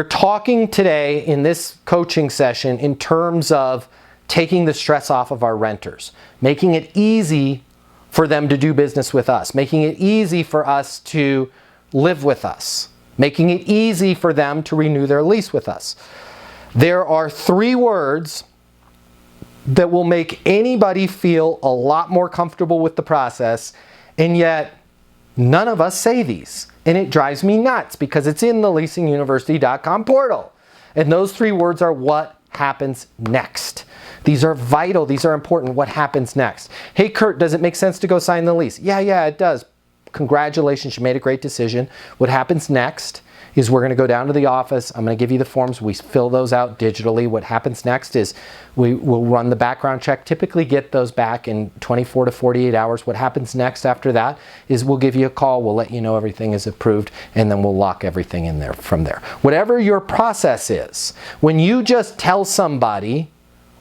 We're talking today in this coaching session in terms of taking the stress off of our renters, making it easy for them to do business with us, making it easy for us to live with us, making it easy for them to renew their lease with us. There are 3 words that will make anybody feel a lot more comfortable with the process, and yet none of us say these. And it drives me nuts because it's in the leasinguniversity.com portal. And those 3 words are what happens next. These are vital. These are important. What happens next? Hey, Kurt, does it make sense to go sign the lease? Yeah, it does. Congratulations, you made a great decision. What happens next is we're going to go down to the office. I'm going to give you the forms. We fill those out digitally. What happens next is we will run the background check, typically get those back in 24 to 48 hours. What happens next after that is we'll give you a call. We'll let you know everything is approved, and then we'll lock everything in there from there. Whatever your process is, when you just tell somebody,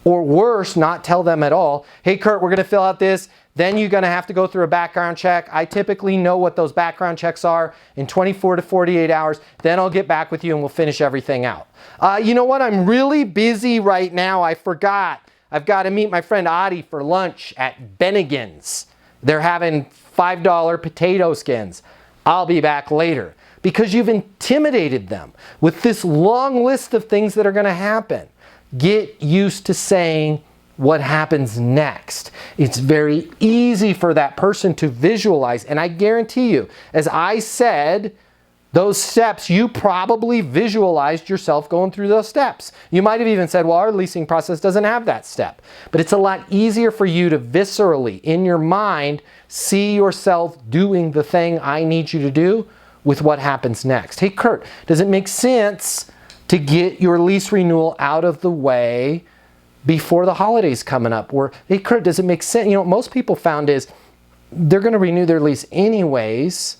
or worse, not tell them at all, hey, Kurt, we're going to fill out this. Then you're going to have to go through a background check. I typically know what those background checks are in 24 to 48 hours. Then I'll get back with you and we'll finish everything out. You know what? I'm really busy right now. I forgot. I've got to meet my friend Adi for lunch at Bennigan's. They're having $5 potato skins. I'll be back later. Because you've intimidated them with this long list of things that are going to happen. Get used to saying what happens next. It's very easy for that person to visualize, and I guarantee you, as I said, those steps, you probably visualized yourself going through those steps. You might have even said, well, our leasing process doesn't have that step. But it's a lot easier for you to viscerally, in your mind, see yourself doing the thing I need you to do with what happens next. Hey, Kurt, does it make sense to get your lease renewal out of the way before the holidays coming up? Or, hey, Kurt, does it make sense? You know, what most people found is they're going to renew their lease anyways.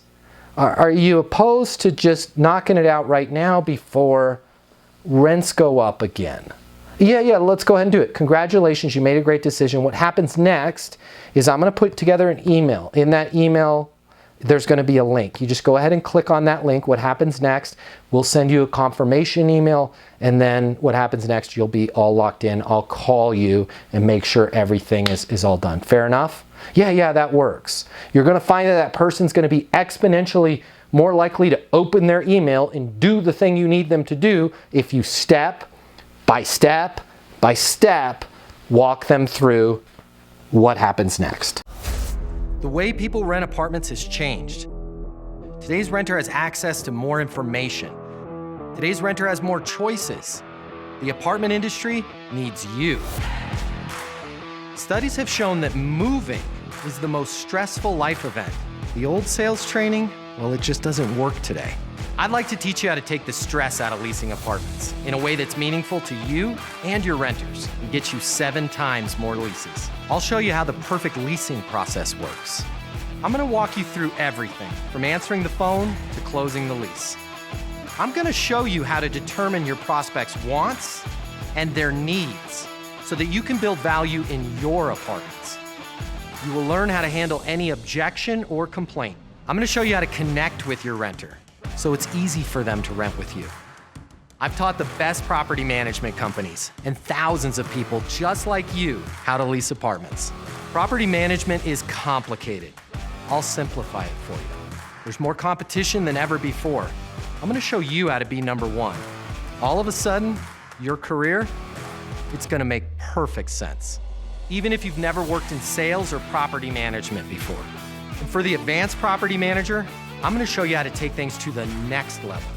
Are you opposed to just knocking it out right now before rents go up again? Yeah, let's go ahead and do it. Congratulations, you made a great decision. What happens next is I'm going to put together an email. In that email, there's going to be a link. You just go ahead and click on that link. What happens next? We'll send you a confirmation email, and then what happens next, you'll be all locked in. I'll call you and make sure everything is all done. Fair enough? Yeah, that works. You're going to find that person's going to be exponentially more likely to open their email and do the thing you need them to do if you step by step by step walk them through what happens next. The way people rent apartments has changed. Today's renter has access to more information. Today's renter has more choices. The apartment industry needs you. Studies have shown that moving is the most stressful life event. The old sales training, well, it just doesn't work today. I'd like to teach you how to take the stress out of leasing apartments in a way that's meaningful to you and your renters and get you 7 times more leases. I'll show you how the perfect leasing process works. I'm going to walk you through everything from answering the phone to closing the lease. I'm going to show you how to determine your prospects' wants and their needs so that you can build value in your apartments. You will learn how to handle any objection or complaint. I'm going to show you how to connect with your renter so it's easy for them to rent with you. I've taught the best property management companies and thousands of people just like you how to lease apartments. Property management is complicated. I'll simplify it for you. There's more competition than ever before. I'm going to show you how to be number 1. All of a sudden, your career, it's going to make perfect sense, even if you've never worked in sales or property management before. And for the advanced property manager, I'm going to show you how to take things to the next level.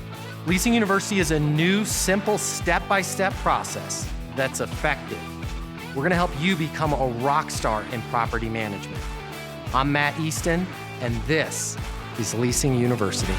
Leasing University is a new, simple, step-by-step process that's effective. We're going to help you become a rock star in property management. I'm Matt Easton, and this is Leasing University.